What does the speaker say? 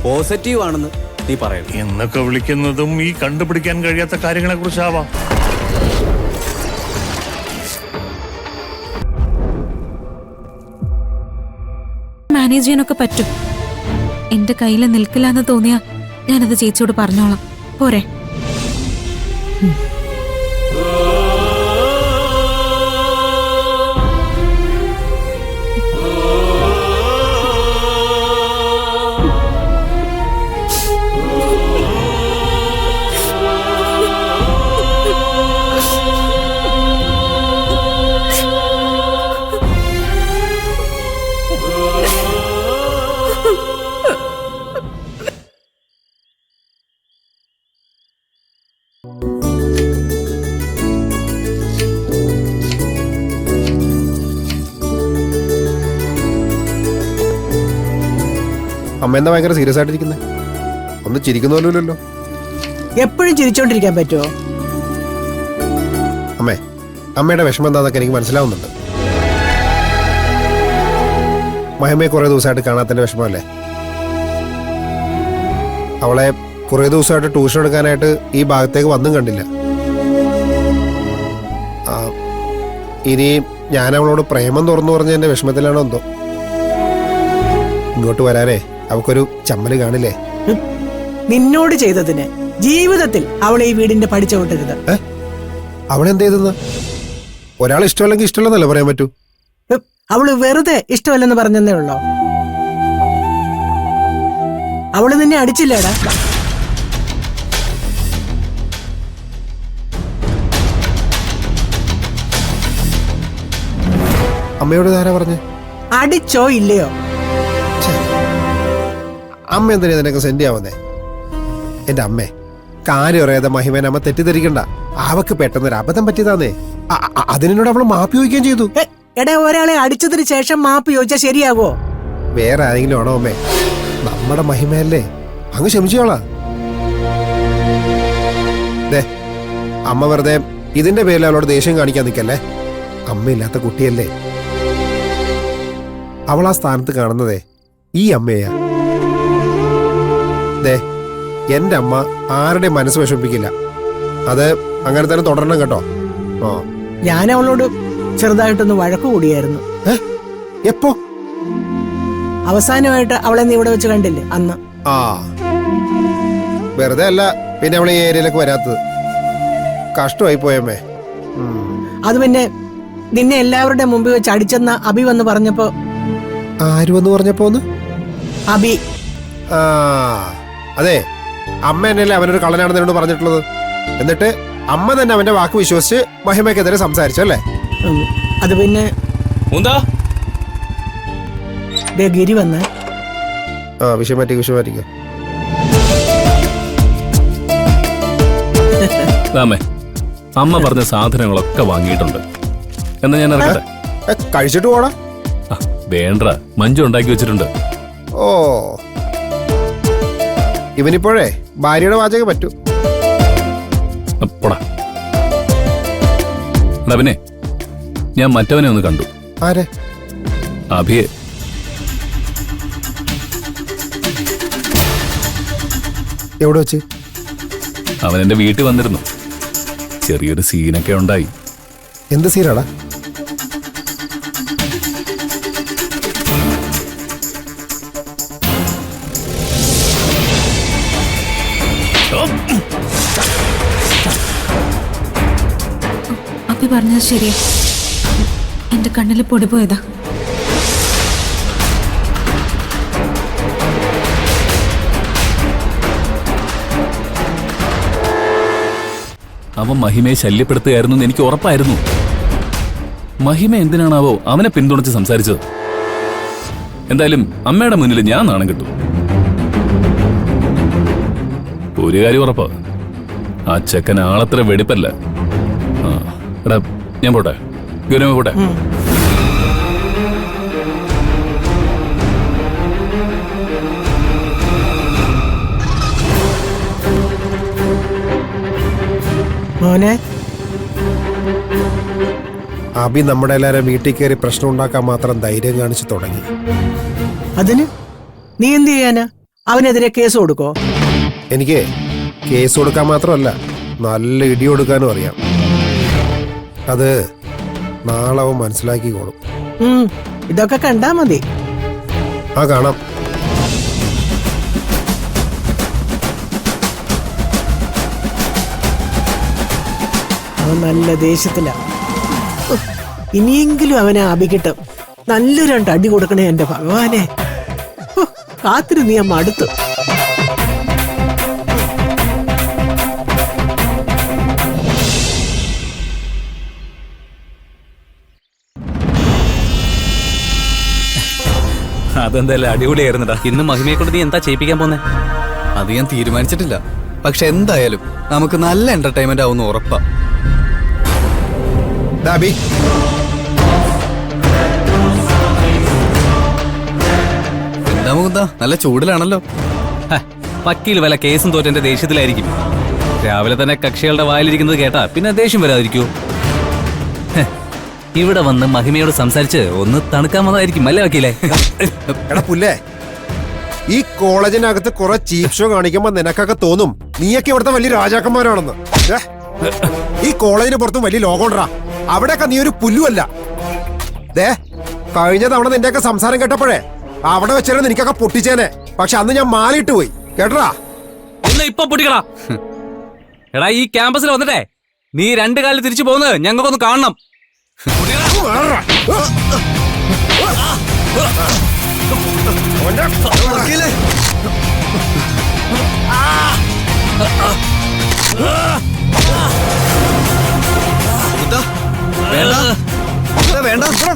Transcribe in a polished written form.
Positive ആണെന്ന് നീ പറയുന്നു. എന്നൊക്കെ വിളിക്കുന്നതും ഈ കണ്ടുപിടിക്കാൻ കഴിയാത്ത കാര്യങ്ങളെ കുറിച്ചാവാം. മാനേജ് ചെയ്യാനൊക്കെ പറ്റും. എന്റെ കയ്യിൽ നിൽക്കില്ല എന്ന് തോന്നിയാ ഞാനത് ചേച്ചിയോട് പറഞ്ഞോളാം. പോരെ? അമ്മ എന്താ ഭയങ്കര സീരിയസ് ആയിട്ടിരിക്കുന്നത്? ഒന്ന് ചിരിക്കുന്നല്ലോ. എപ്പോഴും ചിരിച്ചോണ്ടിരിക്കാൻ പറ്റുമോ? അമ്മേ, അമ്മയുടെ വിഷമം എന്താന്നൊക്കെ എനിക്ക് മനസ്സിലാവുന്നുണ്ട്. മഹിമയെ കുറെ ദിവസമായിട്ട് കാണാത്തതിന്റെ വിഷമമല്ലേ? അവളെ കുറെ ദിവസമായിട്ട് ട്യൂഷൻ എടുക്കാനായിട്ട് ഈ ഭാഗത്തേക്ക് വന്നും കണ്ടില്ല. ഇനി ഞാൻ അവളോട് പ്രേമം തുറന്നു പറഞ്ഞ എന്റെ വിഷമത്തിലാണോ എന്തോ. ഇങ്ങോട്ട് വരാനേ അവക്കൊരു ചമ്മല് കാണില്ലേ? നിന്നോട് ചെയ്തതിന് ജീവിതത്തിൽ അവളെ ഈ വീടിന്റെ പഠിച്ച വിട്ടരുത്. അവളെന്ത് ചെയ്തെന്ന്? ഒരാൾ ഇഷ്ടമല്ലെങ്കിൽ ഇഷ്ടമല്ലെന്നല്ലേ പറയാൻ പറ്റൂ? അവള് വെറുതെ ഇഷ്ടമല്ലെന്ന് പറഞ്ഞതേ ഉള്ളോ? അവള് നിന്നെ അടിച്ചില്ലേടാ? അമ്മയോട് ആരാ പറഞ്ഞേ? അടിച്ചോ ഇല്ലയോ? അമ്മ എന്തിനാ നിനക്ക് സെൻഡ് ചെയ്യാവുന്നേ? എന്റെ അമ്മേ, കാര്യം അറിയാതെ മഹിമേനെ അമ്മ തെറ്റിദ്ധരിക്കണ്ട. അവക്ക് പെട്ടെന്നൊരു അബദ്ധം പറ്റിയതാന്നേ. അതിനോട് അവള് മാപ്പി ചോദിക്കുകയും ചെയ്തു. എടാ, ഒരാളെ അടിച്ചതിന് ശേഷം മാപ്പ് ചോദിച്ചാൽ ശരിയാകോ? വേറെ ആരെങ്കിലും ആണോ അമ്മേ? നമ്മുടെ മഹിമയല്ലേ, അങ്ങ് ക്ഷമിച്ചോളാ. അമ്മ വെറുതെ ഇതിന്റെ പേരിൽ അവളോട് ദേഷ്യം കാണിക്കാൻ നിൽക്കല്ലേ. അമ്മയില്ലാത്ത കുട്ടിയല്ലേ. അവൾ ആ സ്ഥാനത്ത് കാണുന്നതേ ഈ അമ്മയാ. എന്റെ അമ്മ ആരുടെ മനസ്സ് വിഷമിപ്പിക്കില്ല. അത് അങ്ങനെ തന്നെ തുടരണം കേട്ടോ. ഞാൻ അവളോട് ചെറുതായിട്ടൊന്ന് വഴക്കു കൂടിയായിരുന്നു. എപ്പോ? അവസാനമായിട്ട് അവളെ നീ ഇവിടെ വെച്ച് കണ്ടില്ലേ, അന്ന്. വെറുതെ അല്ല പിന്നെ അവളെ ഈ ഏരിയയിലേക്ക് വരാത്തത്. കഷ്ടമായി പോയമ്മേ. അത് പിന്നെ നിന്നെ എല്ലാവരുടെ മുമ്പിൽ വെച്ച് അടിച്ചെന്ന അബി വന്ന് പറഞ്ഞപ്പോ. ആര് വന്ന് പറഞ്ഞപ്പോന്ന്? അബി. അതെ, അമ്മ എന്നല്ലേ അവനൊരു കള്ളനാണെന്ന് എന്നോട് പറഞ്ഞിട്ടുള്ളത്. എന്നിട്ട് അമ്മ തന്നെ അവന്റെ വാക്ക് വിശ്വസിച്ച് മഹിമയ്ക്കെതിരെ സംസാരിച്ചു അല്ലേ? അത് പിന്നെ ഗിരി വന്ന് വിഷയം മാറ്റിക്കോ. അമ്മ പറഞ്ഞ സാധനങ്ങളൊക്കെ വാങ്ങിയിട്ടുണ്ട്. എന്നാ ഞാൻ ഇറങ്ങട്ടെ? കഴിച്ചിട്ട് പോടാ. വേണ്ട, മഞ്ജു ഉണ്ടാക്കി വെച്ചിട്ടുണ്ട്. ഓ, ഇവനിപ്പോഴേ ഭാര്യയുടെ വാചകം പറ്റൂ. പോടാ. പിന്നെ ഞാൻ മറ്റവനെ ഒന്ന് കണ്ടു. ആരെ? അഭിയെ. എവിടെ വെച്ച്? അവൻ എന്റെ വീട്ടിൽ വന്നിരുന്നു. ചെറിയൊരു സീനൊക്കെ ഉണ്ടായി. എന്ത് സീനാടാ? അപ്പി പറഞ്ഞത് ശരിയാ. എന്റെ കണ്ണിൽ പൊടി പോയതാ. അവൻ മഹിമയെ ശല്യപ്പെടുത്തുകയായിരുന്നു എന്ന് എനിക്ക് ഉറപ്പായിരുന്നു. മഹിമ എന്തിനാണാവോ അവനെ പിന്തുണച്ച് സംസാരിച്ചത്? എന്തായാലും അമ്മയുടെ മുന്നിൽ ഞാൻ നാണം കിട്ടും. ഒരു കാര്യം ഉറപ്പാ, ആ ചെക്കൻ ആളത്ര വെടിപ്പല്ല. എടാ, ഞാൻ പോട്ടെ. ഗുരുമ പോട്ടെ. മോനെ, അബി നമ്മുടെ എല്ലാവരും വീട്ടിൽ കയറി പ്രശ്നം ഉണ്ടാക്കാൻ മാത്രം ധൈര്യം കാണിച്ചു തുടങ്ങി. അതിന് നീ എന്ത് ചെയ്യാനാ? അവനെതിരെ കേസ് കൊടുക്കോ? എനിക്ക് കേസ് കൊടുക്കാൻ മാത്രമല്ല നല്ല ഇടി കൊടുക്കാനും അറിയാം. അത് നാളെ അവൻ മനസ്സിലാക്കിക്കോളും. ഇതൊക്കെ കണ്ടാ മതി. ആ കാണാം. അവൻ നല്ല ദേഷ്യത്തില. ഇനിയെങ്കിലും അവനെ അഭികിട്ടും. നല്ല രണ്ട് അടി കൊടുക്കണേ എന്റെ ഭഗവാനെ. കാത്തിരുന്ന് ഞാൻ മടുത്തു. അതെന്തായാലും അടിപൊളിയായിരുന്നടാ. ഇന്ന് മഹിമയെ കൊണ്ട് നീ എന്താ ചെയ്യിപ്പിക്കാൻ പോന്നെ? അത് ഞാൻ തീരുമാനിച്ചിട്ടില്ല. പക്ഷെ എന്തായാലും നമുക്ക് നല്ല എന്റർടൈൻമെന്റ് ആവുന്ന ഉറപ്പാ. ഡാബി, എന്താ മുകുന്ദ, നല്ല ചൂടിലാണല്ലോ. വക്കീൽ വല്ല കേസും തോറ്റെന്റെ ദേഷ്യത്തിലായിരിക്കും. രാവിലെ തന്നെ കക്ഷികളുടെ വായിലിരിക്കുന്നത് കേട്ടാ പിന്നെ ദേഷ്യം വരാതിരിക്കൂ. ഇവിടെ വന്ന് മഹിമയോട് സംസാരിച്ച് ഒന്ന് തണുക്കാൻ വന്നതായിരിക്കും അല്ലേ വക്കീലേ? എടാ പുല്ലേ, ഈ കോളേജിനകത്ത് കുറെ ചീഫ് ഷോ കാണിക്കുമ്പോ നിനക്കൊക്കെ തോന്നും നീയൊക്കെ ഇവിടുത്തെ വലിയ രാജാക്കന്മാരാണെന്ന്. ഈ കോളേജിന് പുറത്തും വലിയ ലോകമുണ്ടാ. അവിടെയൊക്കെ നീ ഒരു പുല്ലുമല്ല. കഴിഞ്ഞ തവണ നിന്റെയൊക്കെ സംസാരം കേട്ടപ്പോഴേ അവിടെ വെച്ചാലും എനിക്കൊക്കെ പൊട്ടിച്ചേനെ. പക്ഷെ അന്ന് ഞാൻ മാലയിട്ട് പോയി കേട്ടടാ. ഇപ്പൊ പൊട്ടിക്കടാ. എടാ ഈ ക്യാമ്പസിൽ വന്നിട്ടേ നീ രണ്ടു കാലിൽ തിരിച്ചു പോകുന്നത് ഞങ്ങൾക്കൊന്ന് കാണണം. വേണ്ട നിർത്ത്.